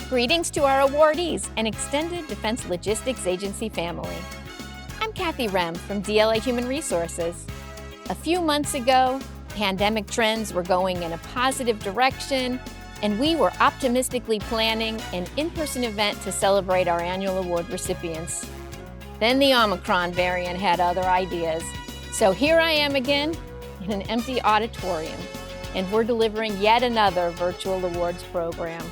Greetings to our awardees and Extended Defense Logistics Agency family. I'm Kathy Rem from DLA Human Resources. A few months ago, pandemic trends were going in a positive direction, and we were optimistically planning an in-person event to celebrate our annual award recipients. Then the Omicron variant had other ideas. So here I am again in an empty auditorium, and we're delivering yet another virtual awards program.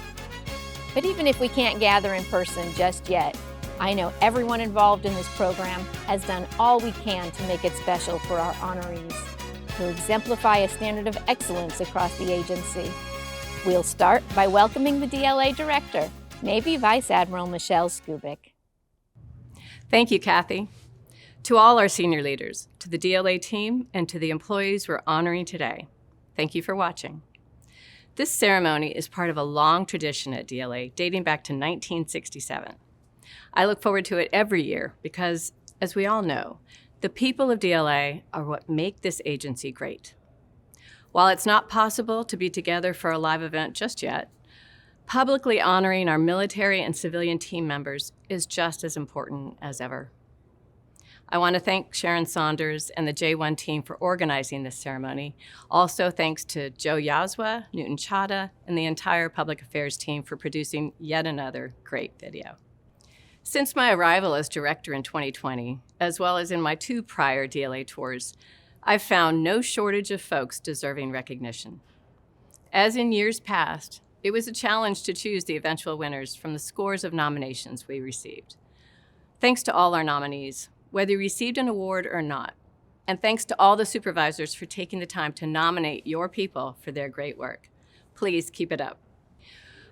But even if we can't gather in person just yet, I know everyone involved in this program has done all we can to make it special for our honorees, to exemplify a standard of excellence across the agency. We'll start by welcoming the DLA Director, Navy Vice Admiral Michelle Skubik. Thank you, Kathy. To all our senior leaders, to the DLA team, and to the employees we're honoring today, thank you for watching. This ceremony is part of a long tradition at DLA dating back to 1967. I look forward to it every year because, as we all know, the people of DLA are what make this agency great. While it's not possible to be together for a live event just yet, publicly honoring our military and civilian team members is just as important as ever. I want to thank Sharon Saunders and the J1 team for organizing this ceremony. Also, thanks to Joe Yazwa, Newton Chada, and the entire public affairs team for producing yet another great video. Since my arrival as director in 2020, as well as in my 2 prior DLA tours, I've found no shortage of folks deserving recognition. As in years past, it was a challenge to choose the eventual winners from the scores of nominations we received. Thanks to all our nominees, whether you received an award or not. And thanks to all the supervisors for taking the time to nominate your people for their great work. Please keep it up.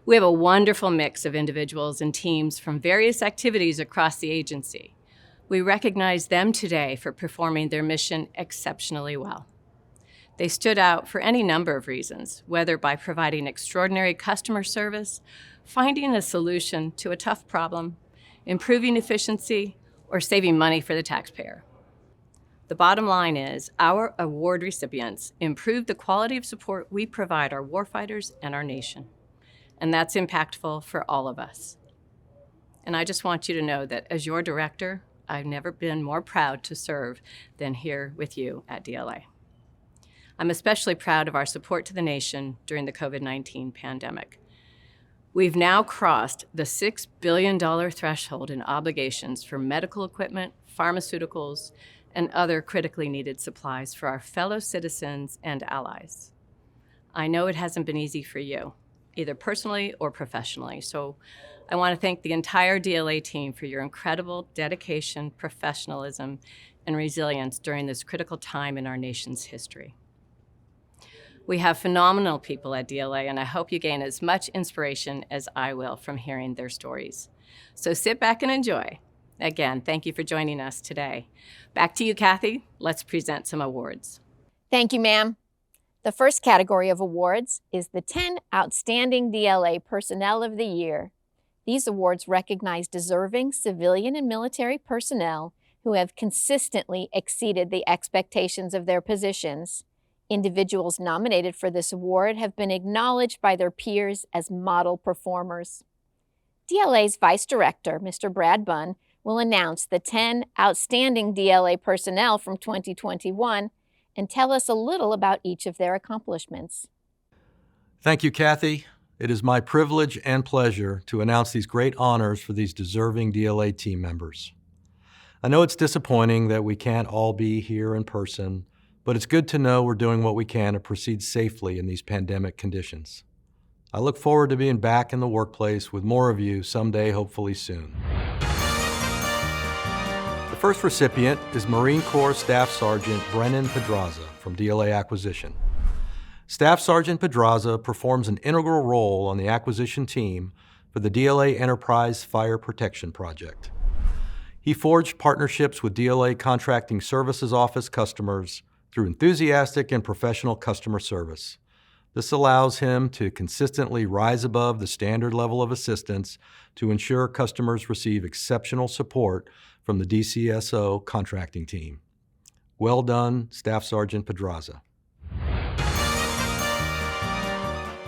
We have a wonderful mix of individuals and teams from various activities across the agency. We recognize them today for performing their mission exceptionally well. They stood out for any number of reasons, whether by providing extraordinary customer service, finding a solution to a tough problem, improving efficiency, or saving money for the taxpayer. The bottom line is our award recipients improve the quality of support we provide our warfighters and our nation. And that's impactful for all of us. And I just want you to know that as your director, I've never been more proud to serve than here with you at DLA. I'm especially proud of our support to the nation during the COVID-19 pandemic. We've now crossed the $6 billion threshold in obligations for medical equipment, pharmaceuticals, and other critically needed supplies for our fellow citizens and allies. I know it hasn't been easy for you, either personally or professionally, so I want to thank the entire DLA team for your incredible dedication, professionalism, and resilience during this critical time in our nation's history. We have phenomenal people at DLA, and I hope you gain as much inspiration as I will from hearing their stories. So sit back and enjoy. Again, thank you for joining us today. Back to you, Kathy. Let's present some awards. Thank you, ma'am. The first category of awards is the 10 Outstanding DLA Personnel of the Year. These awards recognize deserving civilian and military personnel who have consistently exceeded the expectations of their positions. Individuals nominated for this award have been acknowledged by their peers as model performers. DLA's Vice Director, Mr. Brad Bunn, will announce the 10 outstanding DLA personnel from 2021 and tell us a little about each of their accomplishments. Thank you, Kathy. It is my privilege and pleasure to announce these great honors for these deserving DLA team members. I know it's disappointing that we can't all be here in person, but it's good to know we're doing what we can to proceed safely in these pandemic conditions. I look forward to being back in the workplace with more of you someday, hopefully soon. The first recipient is Marine Corps Staff Sergeant Brennan Pedraza from DLA Acquisition. Staff Sergeant Pedraza performs an integral role on the acquisition team for the DLA Enterprise Fire Protection Project. He forged partnerships with DLA Contracting Services Office customers through enthusiastic and professional customer service. This allows him to consistently rise above the standard level of assistance to ensure customers receive exceptional support from the DCSO contracting team. Well done, Staff Sergeant Pedraza.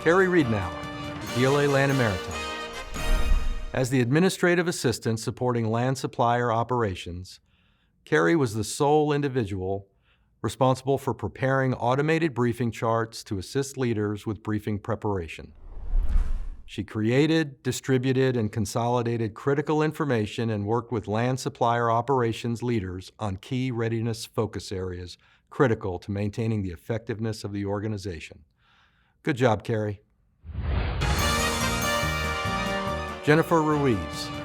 Carrie Riednauer, DLA Land and Maritime. As the administrative assistant supporting land supplier operations, Carrie was the sole individual responsible for preparing automated briefing charts to assist leaders with briefing preparation. She created, distributed, and consolidated critical information and worked with land supplier operations leaders on key readiness focus areas critical to maintaining the effectiveness of the organization. Good job, Carrie. Jennifer Ruiz,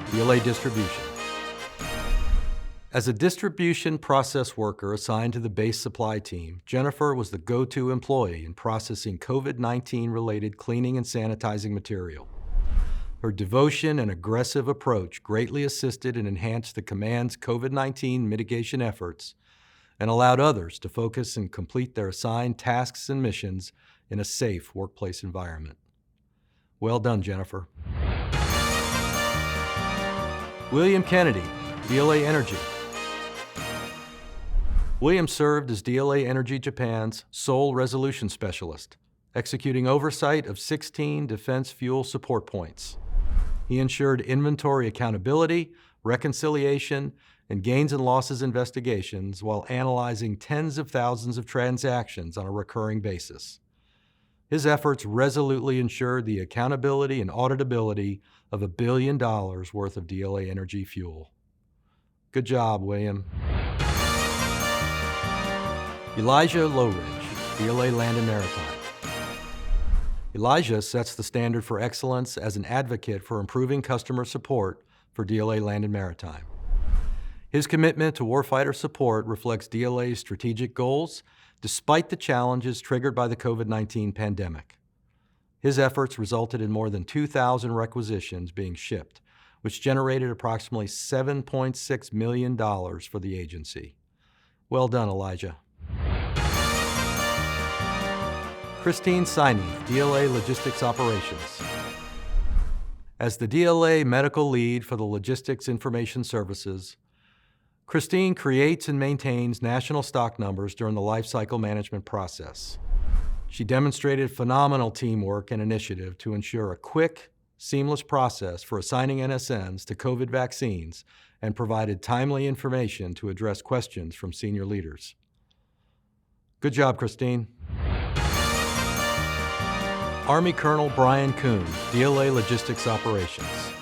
DLA Distribution. As a distribution process worker assigned to the base supply team, Jennifer was the go-to employee in processing COVID-19 related cleaning and sanitizing material. Her devotion and aggressive approach greatly assisted and enhanced the command's COVID-19 mitigation efforts and allowed others to focus and complete their assigned tasks and missions in a safe workplace environment. Well done, Jennifer. William Kennedy, DLA Energy. William served as DLA Energy Japan's sole resolution specialist, executing oversight of 16 defense fuel support points. He ensured inventory accountability, reconciliation, and gains and losses investigations while analyzing tens of thousands of transactions on a recurring basis. His efforts resolutely ensured the accountability and auditability of $1 billion worth of DLA Energy fuel. Good job, William. Elijah Lowridge, DLA Land and Maritime. Elijah sets the standard for excellence as an advocate for improving customer support for DLA Land and Maritime. His commitment to warfighter support reflects DLA's strategic goals despite the challenges triggered by the COVID-19 pandemic. His efforts resulted in more than 2,000 requisitions being shipped, which generated approximately $7.6 million for the agency. Well done, Elijah. Christine Siney, DLA Logistics Operations. As the DLA medical lead for the Logistics Information Services, Christine creates and maintains national stock numbers during the lifecycle management process. She demonstrated phenomenal teamwork and initiative to ensure a quick, seamless process for assigning NSNs to COVID vaccines and provided timely information to address questions from senior leaders. Good job, Christine. Army Colonel Brian Kuhn, DLA Logistics Operations.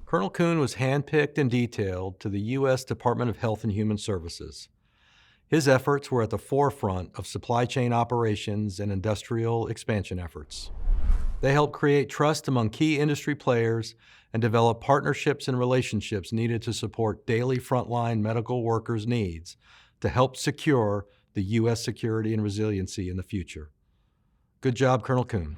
Colonel Kuhn was handpicked and detailed to the U.S. Department of Health and Human Services. His efforts were at the forefront of supply chain operations and industrial expansion efforts. They helped create trust among key industry players and develop partnerships and relationships needed to support daily frontline medical workers' needs to help secure the U.S. security and resiliency in the future. Good job, Colonel Kuhn.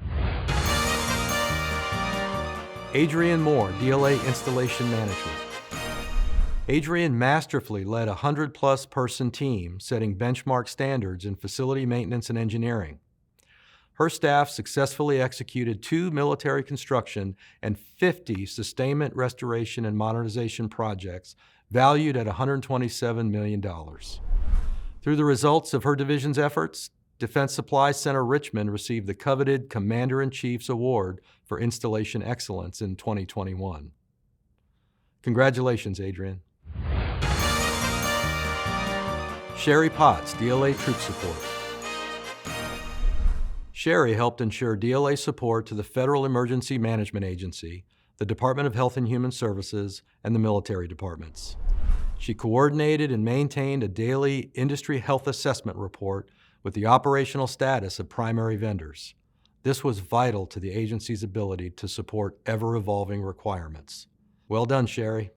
Adrian Moore, DLA Installation Management. Adrian masterfully led a 100-plus person team setting benchmark standards in facility maintenance and engineering. Her staff successfully executed 2 military construction and 50 sustainment restoration and modernization projects valued at $127 million. Through the results of her division's efforts, Defense Supply Center Richmond received the coveted Commander-in-Chief's Award for Installation Excellence in 2021. Congratulations, Adrian. Sherry Potts, DLA Troop Support. Sherry helped ensure DLA support to the Federal Emergency Management Agency, the Department of Health and Human Services, and the military departments. She coordinated and maintained a daily industry health assessment report with the operational status of primary vendors. This was vital to the agency's ability to support ever-evolving requirements. Well done, Sherry.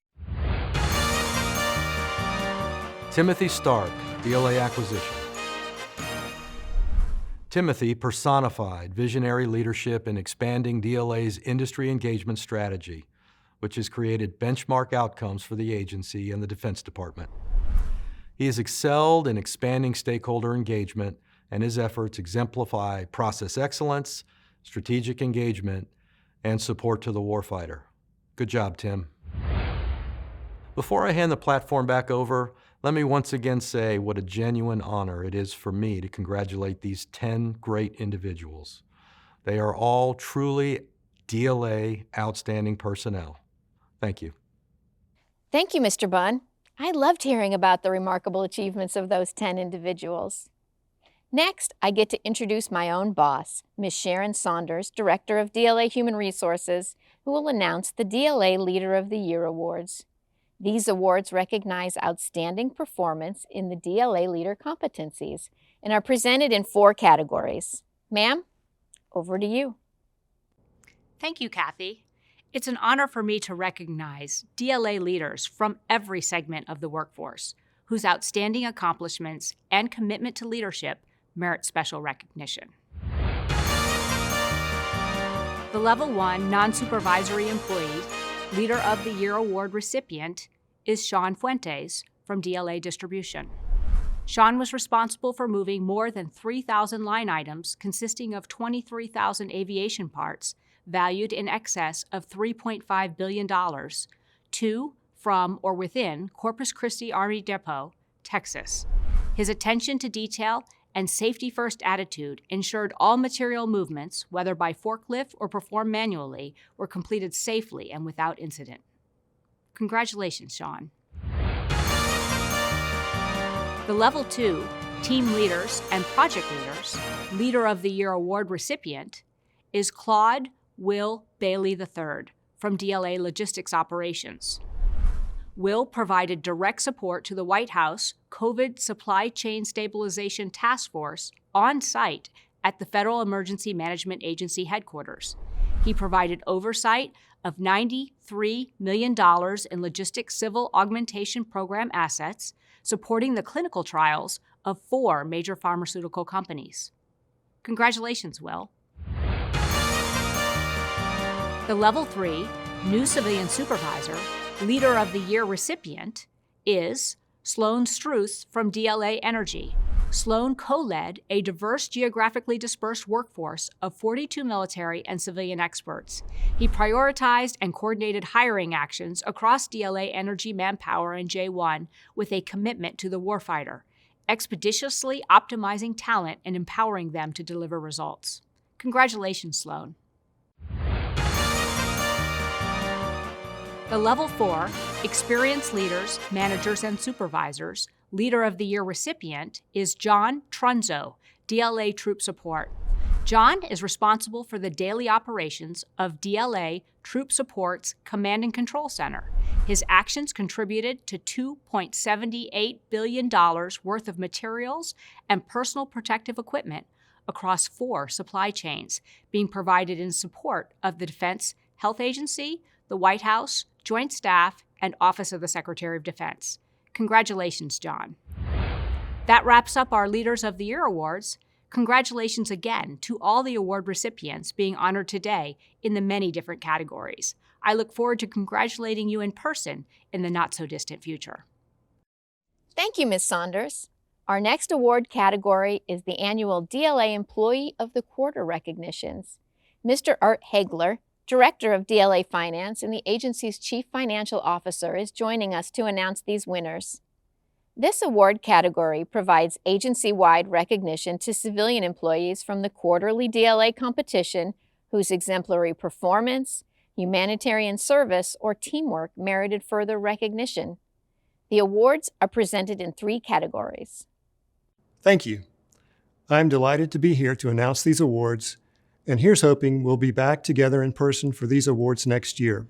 Timothy Stark, DLA Acquisition. Timothy personified visionary leadership in expanding DLA's industry engagement strategy, which has created benchmark outcomes for the agency and the Defense Department. He has excelled in expanding stakeholder engagement, and his efforts exemplify process excellence, strategic engagement, and support to the warfighter. Good job, Tim. Before I hand the platform back over, let me once again say what a genuine honor it is for me to congratulate these 10 great individuals. They are all truly DLA Outstanding Personnel. Thank you. Thank you, Mr. Bunn. I loved hearing about the remarkable achievements of those 10 individuals. Next, I get to introduce my own boss, Ms. Sharon Saunders, Director of DLA Human Resources, who will announce the DLA Leader of the Year Awards. These awards recognize outstanding performance in the DLA leader competencies and are presented in 4 categories. Ma'am, over to you. Thank you, Kathy. It's an honor for me to recognize DLA leaders from every segment of the workforce whose outstanding accomplishments and commitment to leadership merit special recognition. The Level 1 Non-Supervisory Employee Leader of the Year Award recipient is Sean Fuentes from DLA Distribution. Sean was responsible for moving more than 3,000 line items consisting of 23,000 aviation parts valued in excess of $3.5 billion to, from, or within Corpus Christi Army Depot, Texas. His attention to detail and safety-first attitude ensured all material movements, whether by forklift or performed manually, were completed safely and without incident. Congratulations, Sean. The Level 2 Team Leaders and Project Leaders Leader of the Year Award recipient is Claude Will Bailey III from DLA Logistics Operations. Will provided direct support to the White House COVID Supply Chain Stabilization Task Force on site at the Federal Emergency Management Agency headquarters. He provided oversight of $93 million in logistics civil augmentation program assets, supporting the clinical trials of 4 major pharmaceutical companies. Congratulations, Will. The Level 3 New Civilian Supervisor Leader of the Year recipient is Sloan Struth from DLA Energy. Sloan co-led a diverse geographically dispersed workforce of 42 military and civilian experts. He prioritized and coordinated hiring actions across DLA Energy manpower and J1 with a commitment to the warfighter, expeditiously optimizing talent and empowering them to deliver results. Congratulations, Sloan. The Level 4 Experienced Leaders, Managers, and Supervisors Leader of the Year recipient is John Trunzo, DLA Troop Support. John is responsible for the daily operations of DLA Troop Support's Command and Control Center. His actions contributed to $2.78 billion worth of materials and personal protective equipment across 4 supply chains being provided in support of the Defense Health Agency, the White House, Joint Staff, and Office of the Secretary of Defense. Congratulations, John. That wraps up our Leaders of the Year awards. Congratulations again to all the award recipients being honored today in the many different categories. I look forward to congratulating you in person in the not-so-distant future. Thank you, Ms. Saunders. Our next award category is the annual DLA Employee of the Quarter recognitions. Mr. Art Hagler, Director of DLA Finance and the agency's Chief Financial Officer, is joining us to announce these winners. This award category provides agency-wide recognition to civilian employees from the quarterly DLA competition whose exemplary performance, humanitarian service, or teamwork merited further recognition. The awards are presented in 3 categories. Thank you. I'm delighted to be here to announce these awards, and here's hoping we'll be back together in person for these awards next year.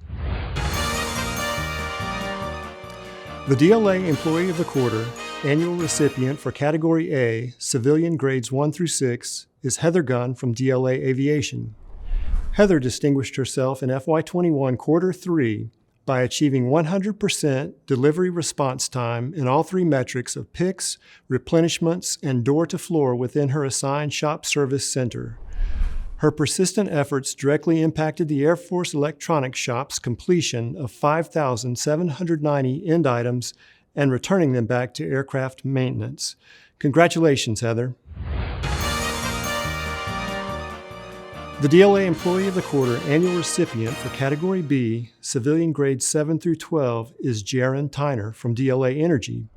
The DLA Employee of the Quarter annual recipient for Category A, Civilian Grades 1 through 6, is Heather Gunn from DLA Aviation. Heather distinguished herself in FY21 Quarter 3 by achieving 100% delivery response time in all 3 metrics of picks, replenishments, and door-to-floor within her assigned shop service center. Her persistent efforts directly impacted the Air Force Electronics Shop's completion of 5,790 end items and returning them back to aircraft maintenance. Congratulations, Heather. The DLA Employee of the Quarter annual recipient for Category B, Civilian Grades 7 through 12, is Jaron Tyner from DLA Energy.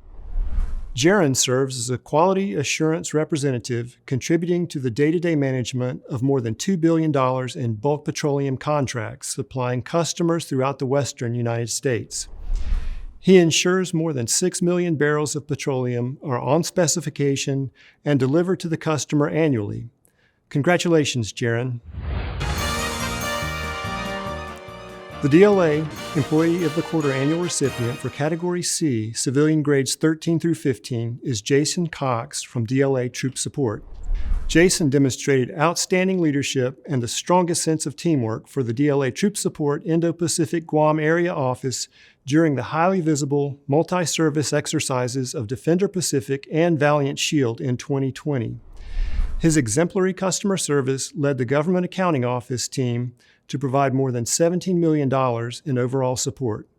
Jaron serves as a quality assurance representative, contributing to the day-to-day management of more than $2 billion in bulk petroleum contracts, supplying customers throughout the western United States. He ensures more than 6 million barrels of petroleum are on specification and delivered to the customer annually. Congratulations, Jaron. The DLA Employee of the Quarter annual recipient for Category C, civilian grades 13 through 15, is Jason Cox from DLA Troop Support. Jason demonstrated outstanding leadership and the strongest sense of teamwork for the DLA Troop Support Indo-Pacific Guam Area Office during the highly visible multi-service exercises of Defender Pacific and Valiant Shield in 2020. His exemplary customer service led the Government Accounting Office team to provide more than $17 million in overall support.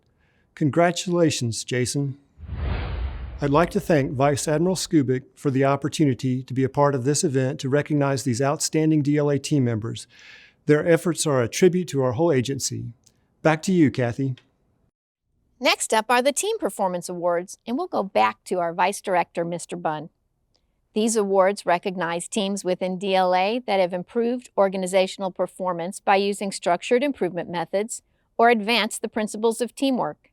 Congratulations, Jason. I'd like to thank Vice Admiral Skubik for the opportunity to be a part of this event to recognize these outstanding DLA team members. Their efforts are a tribute to our whole agency. Back to you, Kathy. Next up are the Team Performance Awards, and we'll go back to our Vice Director, Mr. Bunn. These awards recognize teams within DLA that have improved organizational performance by using structured improvement methods or advanced the principles of teamwork.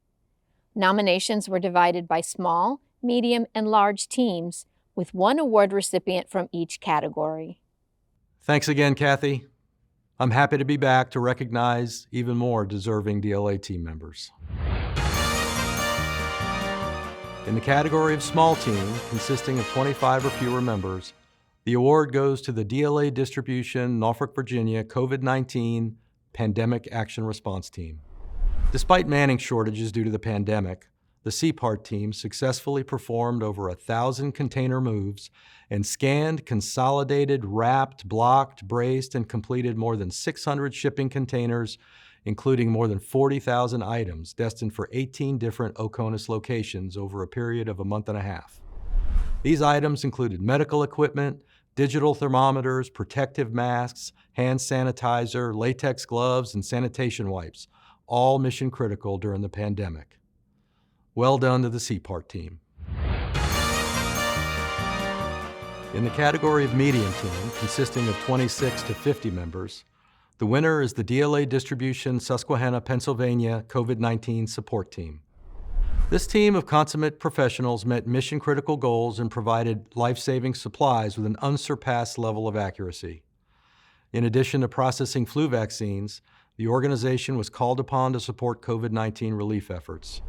Nominations were divided by small, medium, and large teams, with one award recipient from each category. Thanks again, Kathy. I'm happy to be back to recognize even more deserving DLA team members. In the category of small team, consisting of 25 or fewer members, the award goes to the DLA Distribution, Norfolk, Virginia COVID-19 Pandemic Action Response Team. Despite manning shortages due to the pandemic, the CPART team successfully performed over 1,000 container moves and scanned, consolidated, wrapped, blocked, braced, and completed more than 600 shipping containers, including more than 40,000 items destined for 18 different OCONUS locations over a period of a month and a half. These items included medical equipment, digital thermometers, protective masks, hand sanitizer, latex gloves, and sanitation wipes, all mission critical during the pandemic. Well done to the CPART team. In the category of medium team, consisting of 26 to 50 members, the winner is the DLA Distribution, Susquehanna, Pennsylvania COVID-19 Support Team. This team of consummate professionals met mission-critical goals and provided life-saving supplies with an unsurpassed level of accuracy. In addition to processing flu vaccines, the organization was called upon to support COVID-19 relief efforts.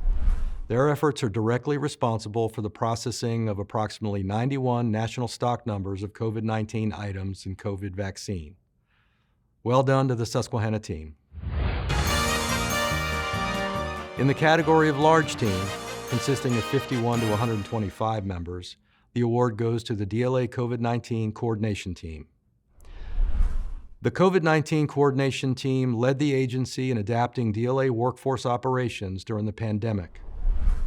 Their efforts are directly responsible for the processing of approximately 91 national stock numbers of COVID-19 items and COVID vaccine. Well done to the Susquehanna team. In the category of large team, consisting of 51 to 125 members, the award goes to the DLA COVID-19 Coordination Team. The COVID-19 Coordination Team led the agency in adapting DLA workforce operations during the pandemic.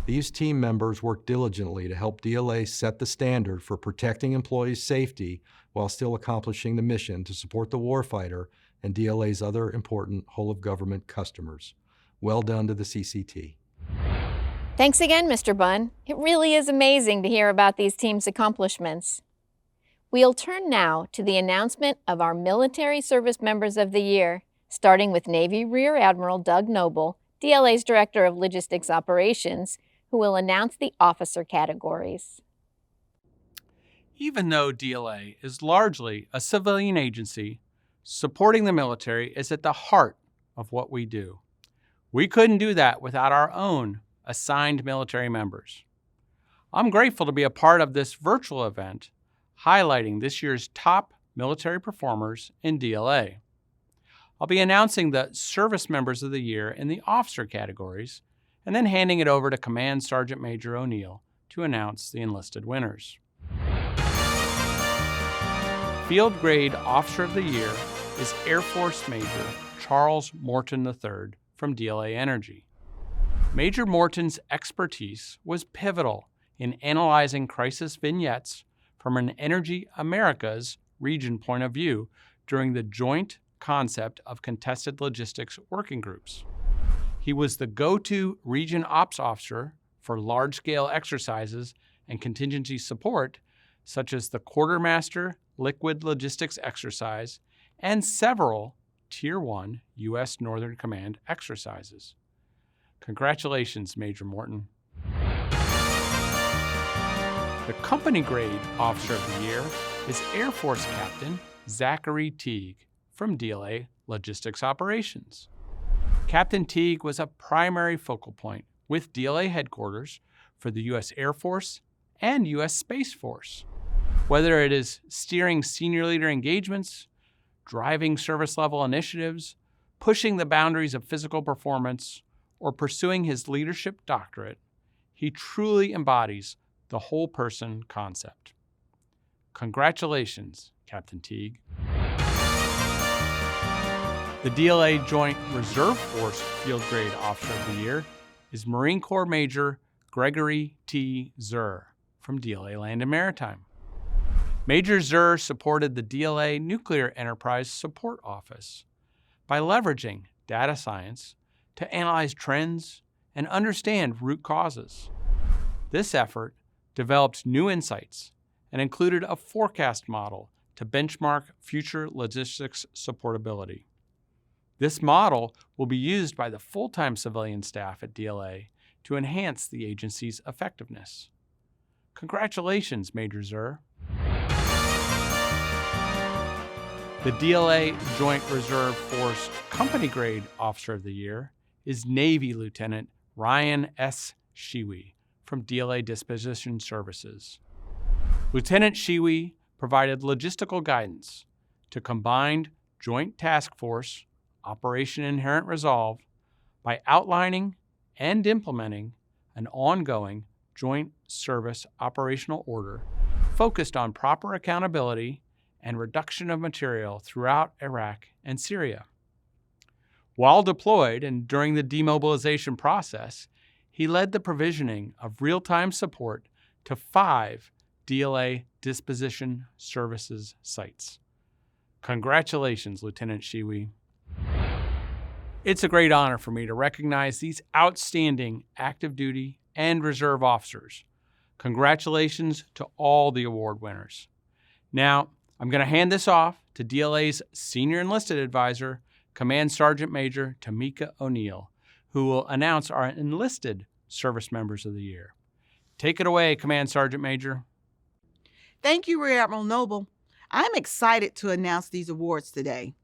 These team members worked diligently to help DLA set the standard for protecting employees' safety while still accomplishing the mission to support the warfighter and DLA's other important whole-of-government customers. Well done to the CCT. Thanks again, Mr. Bunn. It really is amazing to hear about these teams' accomplishments. We'll turn now to the announcement of our Military Service Members of the Year, starting with Navy Rear Admiral Doug Noble, DLA's Director of Logistics Operations, who will announce the officer categories. Even though DLA is largely a civilian agency, supporting the military is at the heart of what we do. We couldn't do that without our own assigned military members. I'm grateful to be a part of this virtual event highlighting this year's top military performers in DLA. I'll be announcing the Service Members of the Year in the officer categories and then handing it over to Command Sergeant Major O'Neill to announce the enlisted winners. Field Grade Officer of the Year is Air Force Major Charles Morton III from DLA Energy. Major Morton's expertise was pivotal in analyzing crisis vignettes from an Energy Americas region point of view during the Joint Concept of Contested Logistics working groups. He was the go-to region ops officer for large-scale exercises and contingency support, such as the Quartermaster Liquid Logistics Exercise and several Tier 1 U.S. Northern Command exercises. Congratulations, Major Morton. The Company Grade Officer of the Year is Air Force Captain Zachary Teague from DLA Logistics Operations. Captain Teague was a primary focal point with DLA headquarters for the U.S. Air Force and U.S. Space Force. Whether it is steering senior leader engagements, driving service-level initiatives, pushing the boundaries of physical performance, or pursuing his leadership doctorate, he truly embodies the whole person concept. Congratulations, Captain Teague. The DLA Joint Reserve Force Field Grade Officer of the Year is Marine Corps Major Gregory T. Zur from DLA Land and Maritime. Major Zur supported the DLA Nuclear Enterprise Support Office by leveraging data science to analyze trends and understand root causes. This effort developed new insights and included a forecast model to benchmark future logistics supportability. This model will be used by the full-time civilian staff at DLA to enhance the agency's effectiveness. Congratulations, Major Zur. The DLA Joint Reserve Force Company Grade Officer of the Year is Navy Lieutenant Ryan S. Shiwi from DLA Disposition Services. Lieutenant Shiwi provided logistical guidance to Combined Joint Task Force Operation Inherent Resolve by outlining and implementing an ongoing Joint Service Operational Order focused on proper accountability and reduction of material throughout Iraq and Syria. While deployed and during the demobilization process, he led the provisioning of real-time support to 5 DLA Disposition Services sites. Congratulations, Lieutenant Shiwi. It's a great honor for me to recognize these outstanding active duty and reserve officers. Congratulations to all the award winners. Now, I'm going to hand this off to DLA's Senior Enlisted Advisor, Command Sergeant Major Tamika O'Neill, who will announce our Enlisted Service Members of the Year. Take it away, Command Sergeant Major. Thank you, Rear Admiral Noble. I'm excited to announce these awards today.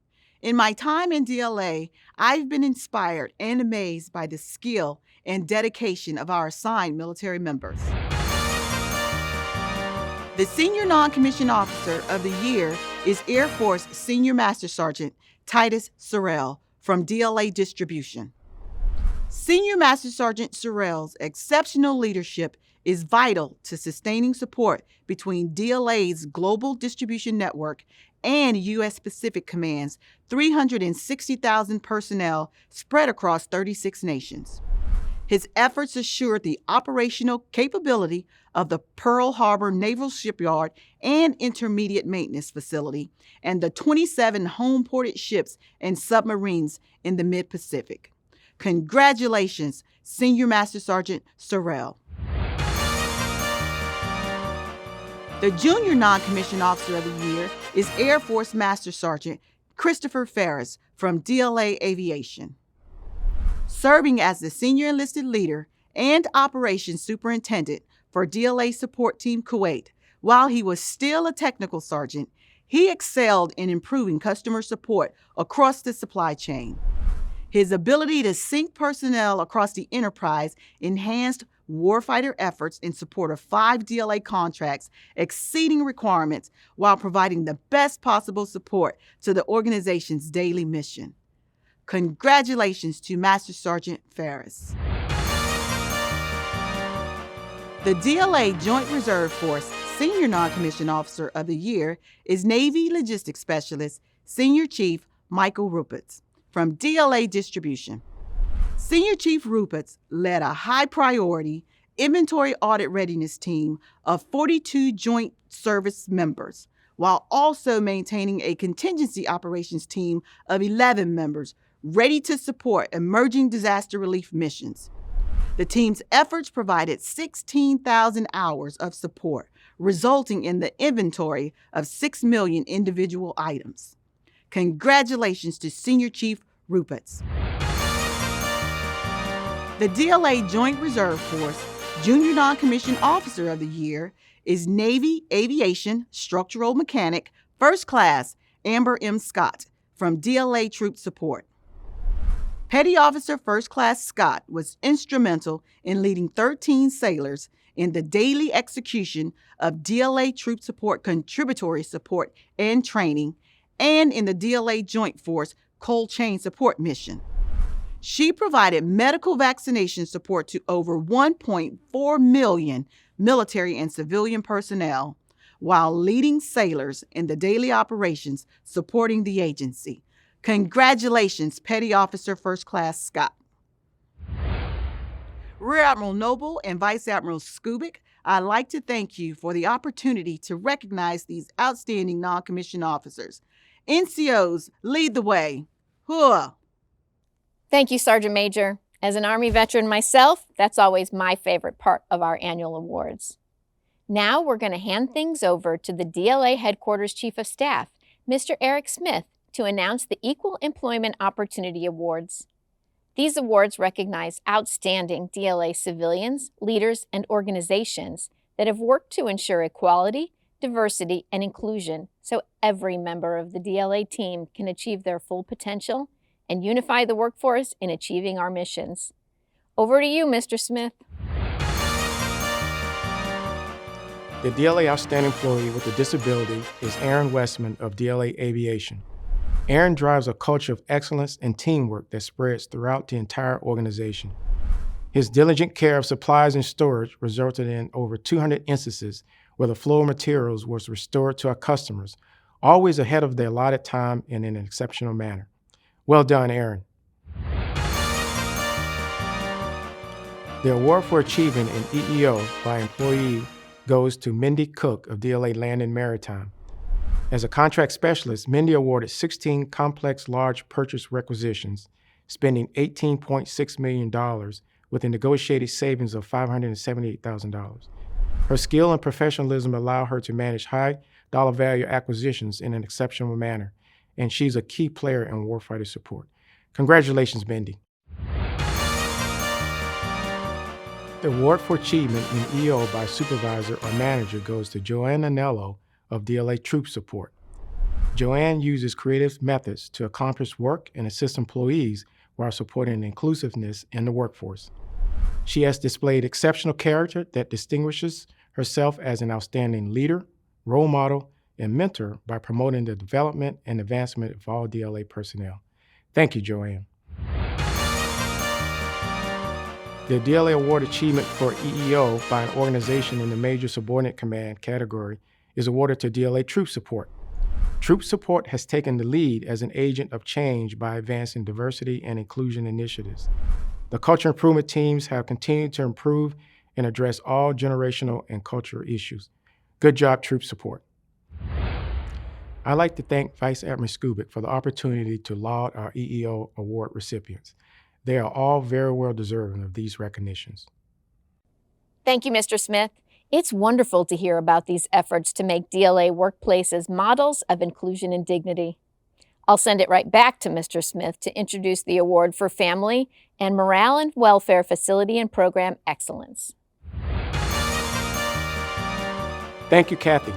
In my time in DLA, I've been inspired and amazed by the skill and dedication of our assigned military members. The Senior Non-Commissioned Officer of the Year is Air Force Senior Master Sergeant Titus Sorrell from DLA Distribution. Senior Master Sergeant Sorrell's exceptional leadership is vital to sustaining support between DLA's global distribution network and U.S. Pacific Command's 360,000 personnel spread across 36 nations. His efforts assured the operational capability of the Pearl Harbor Naval Shipyard and Intermediate Maintenance Facility and the 27 home-ported ships and submarines in the Mid-Pacific. Congratulations, Senior Master Sergeant Sorrell. The Junior Non-Commissioned Officer of the Year is Air Force Master Sergeant Christopher Ferris from DLA Aviation. Serving as the Senior Enlisted Leader and Operations Superintendent for DLA Support Team Kuwait, while he was still a technical sergeant, he excelled in improving customer support across the supply chain. His ability to sync personnel across the enterprise enhanced warfighter efforts in support of 5 DLA contracts exceeding requirements while providing the best possible support to the organization's daily mission. Congratulations to Master Sergeant Ferris. The DLA Joint Reserve Force Senior Non-Commissioned Officer of the Year is Navy Logistics Specialist Senior Chief Michael Rupertz from DLA Distribution. Senior Chief Rupertz led a high-priority inventory audit readiness team of 42 joint service members, while also maintaining a contingency operations team of 11 members ready to support emerging disaster relief missions. The team's efforts provided 16,000 hours of support, resulting in the inventory of 6 million individual items. Congratulations to Senior Chief Rupert. The DLA Joint Reserve Force Junior Non-Commissioned Officer of the Year is Navy Aviation Structural Mechanic First Class Amber M. Scott from DLA Troop Support. Petty Officer First Class Scott was instrumental in leading 13 sailors in the daily execution of DLA Troop Support Contributory Support and Training and in the DLA Joint Force Cold Chain Support Mission. She provided medical vaccination support to over 1.4 million military and civilian personnel while leading sailors in the daily operations supporting the agency. Congratulations, Petty Officer First Class Scott. Rear Admiral Noble and Vice Admiral Skubik, I'd like to thank you for the opportunity to recognize these outstanding non-commissioned officers. NCOs, lead the way. Hooah! Thank you, Sergeant Major. As an Army veteran myself, that's always my favorite part of our annual awards. Now we're going to hand things over to the DLA Headquarters Chief of Staff, Mr. Eric Smith, to announce the Equal Employment Opportunity Awards. These awards recognize outstanding DLA civilians, leaders, and organizations that have worked to ensure equality, diversity, and inclusion so every member of the DLA team can achieve their full potential and unify the workforce in achieving our missions. Over to you, Mr. Smith. The DLA Outstanding Employee with a Disability is Aaron Westman of DLA Aviation. Aaron drives a culture of excellence and teamwork that spreads throughout the entire organization. His diligent care of supplies and storage resulted in over 200 instances where the flow of materials was restored to our customers, always ahead of the allotted time and in an exceptional manner. Well done, Aaron. The award for achievement in EEO by employee goes to Mindy Cook of DLA Land and Maritime. As a contract specialist, Mindy awarded 16 complex large purchase requisitions, spending $18.6 million with a negotiated savings of $578,000. Her skill and professionalism allow her to manage high dollar value acquisitions in an exceptional manner, and she's a key player in warfighter support. Congratulations, Mindy. The award for achievement in EO by supervisor or manager goes to Joanne Anello of DLA Troop Support. Joanne uses creative methods to accomplish work and assist employees while supporting inclusiveness in the workforce. She has displayed exceptional character that distinguishes herself as an outstanding leader, role model, and mentor by promoting the development and advancement of all DLA personnel. Thank you, Joanne. The DLA Award Achievement for EEO by an organization in the Major Subordinate Command category is awarded to DLA Troop Support. Troop Support has taken the lead as an agent of change by advancing diversity and inclusion initiatives. The culture improvement teams have continued to improve and address all generational and cultural issues. Good job, Troop Support. I'd like to thank Vice Admiral Skubik for the opportunity to laud our EEO award recipients. They are all very well deserving of these recognitions. Thank you, Mr. Smith. It's wonderful to hear about these efforts to make DLA workplaces models of inclusion and dignity. I'll send it right back to Mr. Smith to introduce the award for Family and Morale and Welfare Facility and Program Excellence. Thank you, Kathy.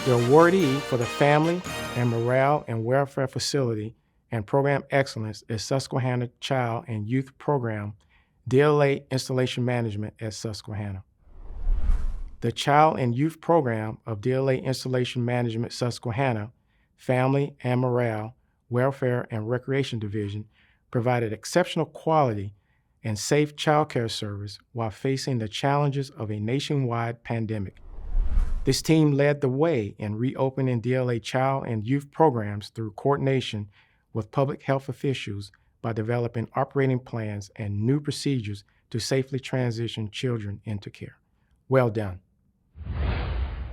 The awardee for the Family and Morale and Welfare Facility and Program Excellence is Susquehanna Child and Youth Program, DLA Installation Management at Susquehanna. The Child and Youth Program of DLA Installation Management Susquehanna, Family and Morale, Welfare and Recreation Division provided exceptional quality and safe child care service while facing the challenges of a nationwide pandemic. This team led the way in reopening DLA child and youth programs through coordination with public health officials by developing operating plans and new procedures to safely transition children into care. Well done.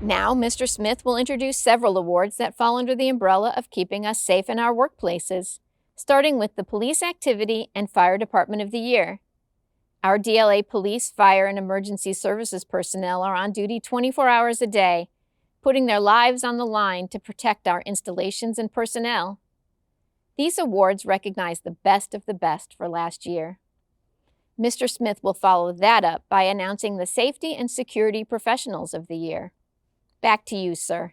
Now, Mr. Smith will introduce several awards that fall under the umbrella of keeping us safe in our workplaces, starting with the Police Activity and Fire Department of the Year. Our DLA police, fire, and emergency services personnel are on duty 24 hours a day, putting their lives on the line to protect our installations and personnel. These awards recognize the best of the best for last year. Mr. Smith will follow that up by announcing the Safety and Security Professionals of the Year. Back to you, sir.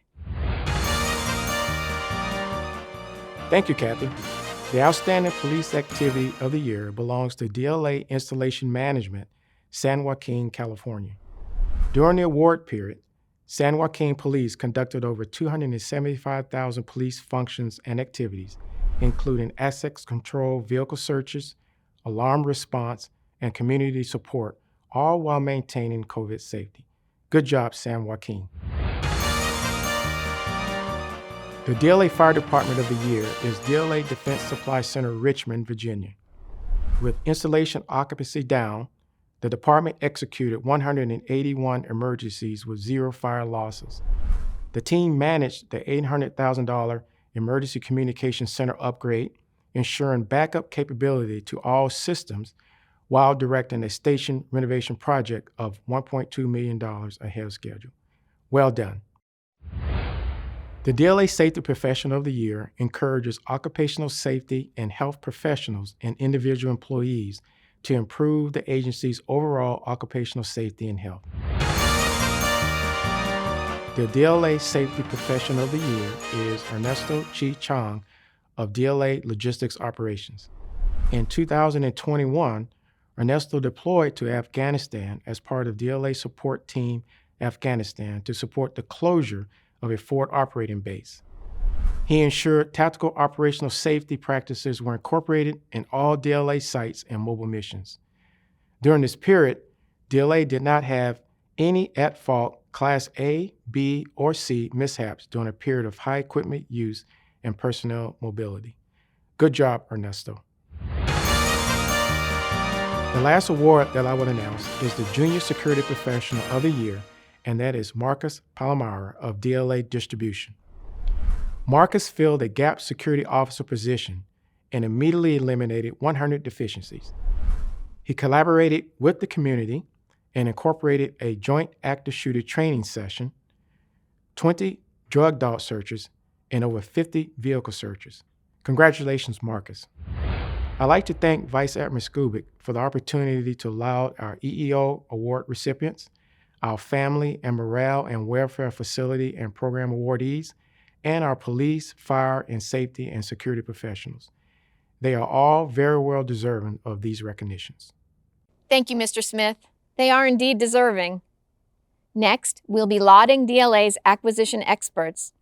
Thank you, Kathy. The Outstanding Police Activity of the Year belongs to DLA Installation Management, San Joaquin, California. During the award period, San Joaquin Police conducted over 275,000 police functions and activities, including asset control, vehicle searches, alarm response, and community support, all while maintaining COVID safety. Good job, San Joaquin. The DLA Fire Department of the Year is DLA Defense Supply Center, Richmond, Virginia. With installation occupancy down, the department executed 181 emergencies with 0 fire losses. The team managed the $800,000 Emergency Communication Center upgrade, ensuring backup capability to all systems while directing a station renovation project of $1.2 million ahead of schedule. Well done. The DLA Safety Professional of the Year encourages occupational safety and health professionals and individual employees to improve the agency's overall occupational safety and health. The DLA Safety Professional of the Year is Ernesto Chi Chong of DLA Logistics Operations. In 2021, Ernesto deployed to Afghanistan as part of DLA Support Team Afghanistan to support the closure of a forward operating base. He ensured tactical operational safety practices were incorporated in all DLA sites and mobile missions. During this period, DLA did not have any at-fault Class A, B, or C mishaps during a period of high equipment use and personnel mobility. Good job, Ernesto. The last award that I will announce is the Junior Security Professional of the Year, and that is Marcus Palomar of DLA Distribution. Marcus filled a gap security officer position and immediately eliminated 100 deficiencies. He collaborated with the community and incorporated a joint active shooter training session, 20 drug dog searches, and over 50 vehicle searches. Congratulations, Marcus. I'd like to thank Vice Admiral Skubik for the opportunity to allow our EEO award recipients, our family and morale and welfare facility and program awardees, and our police, fire, and safety and security professionals. They are all very well deserving of these recognitions. Thank you, Mr. Smith. They are indeed deserving. Next, we'll be lauding DLA's acquisition experts.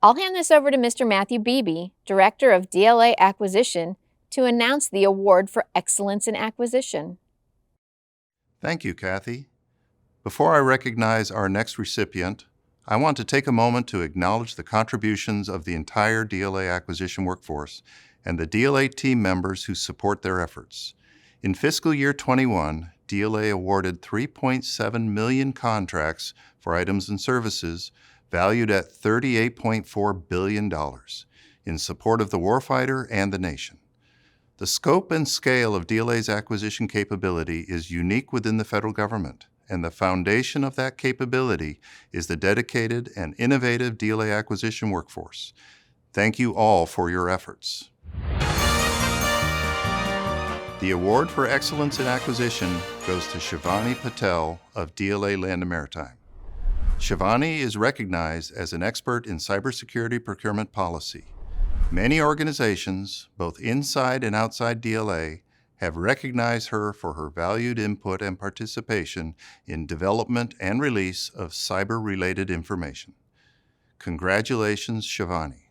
I'll hand this over to Mr. Matthew Beebe, Director of DLA Acquisition, to announce the award for excellence in acquisition. Thank you, Kathy. Before I recognize our next recipient, I want to take a moment to acknowledge the contributions of the entire DLA acquisition workforce and the DLA team members who support their efforts. In fiscal year 21, DLA awarded 3.7 million contracts for items and services valued at $38.4 billion in support of the warfighter and the nation. The scope and scale of DLA's acquisition capability is unique within the federal government, and the foundation of that capability is the dedicated and innovative DLA acquisition workforce. Thank you all for your efforts. The award for excellence in acquisition goes to Shivani Patel of DLA Land and Maritime. Shivani is recognized as an expert in cybersecurity procurement policy. Many organizations, both inside and outside DLA, have recognized her for her valued input and participation in development and release of cyber-related information. Congratulations, Shivani.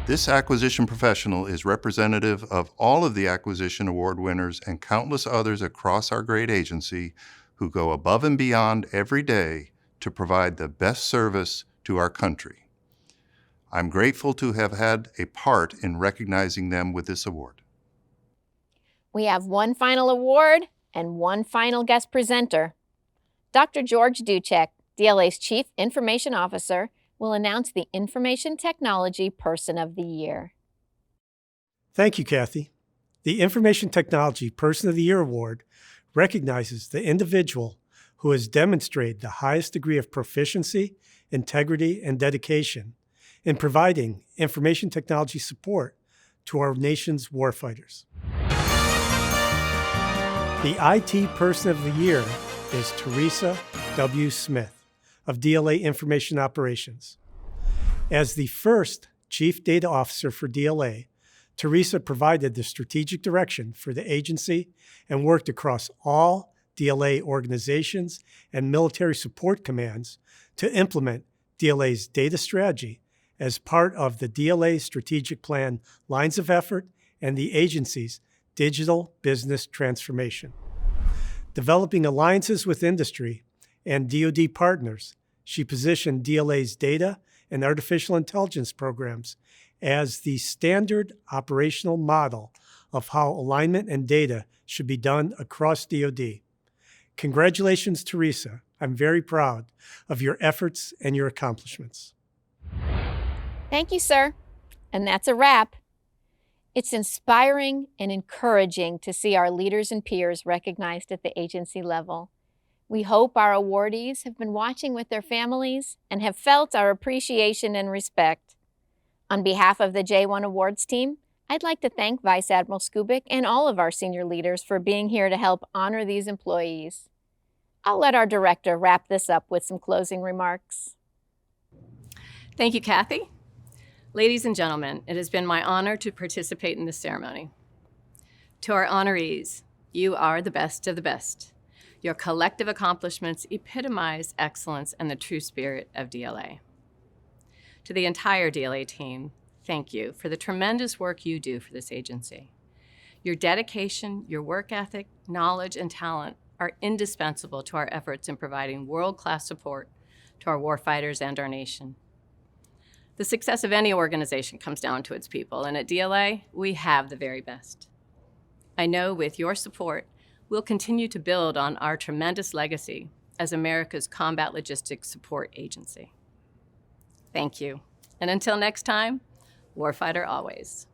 This acquisition professional is representative of all of the acquisition award winners and countless others across our great agency who go above and beyond every day to provide the best service to our country. I'm grateful to have had a part in recognizing them with this award. We have one final award and one final guest presenter. Dr. George Duchek, DLA's Chief Information Officer, will announce the Information Technology Person of the Year. Thank you, Kathy. The Information Technology Person of the Year Award recognizes the individual who has demonstrated the highest degree of proficiency, integrity, and dedication in providing information technology support to our nation's warfighters. The IT Person of the Year is Teresa W. Smith of DLA Information Operations. As the first Chief Data Officer for DLA, Teresa provided the strategic direction for the agency and worked across all DLA organizations and military support commands to implement DLA's data strategy as part of the DLA Strategic Plan lines of effort and the agency's digital business transformation. Developing alliances with industry and DoD partners, she positioned DLA's data and artificial intelligence programs as the standard operational model of how alignment and data should be done across DoD. Congratulations, Teresa. I'm very proud of your efforts and your accomplishments. Thank you, sir. And that's a wrap. It's inspiring and encouraging to see our leaders and peers recognized at the agency level. We hope our awardees have been watching with their families and have felt our appreciation and respect. On behalf of the J1 Awards team, I'd like to thank Vice Admiral Skubic and all of our senior leaders for being here to help honor these employees. I'll let our director wrap this up with some closing remarks. Thank you, Kathy. Ladies and gentlemen, it has been my honor to participate in this ceremony. To our honorees, you are the best of the best. Your collective accomplishments epitomize excellence and the true spirit of DLA. To the entire DLA team, thank you for the tremendous work you do for this agency. Your dedication, your work ethic, knowledge, and talent are indispensable to our efforts in providing world-class support to our warfighters and our nation. The success of any organization comes down to its people, and at DLA, we have the very best. I know with your support, we'll continue to build on our tremendous legacy as America's combat logistics support agency. Thank you. And until next time, warfighter always.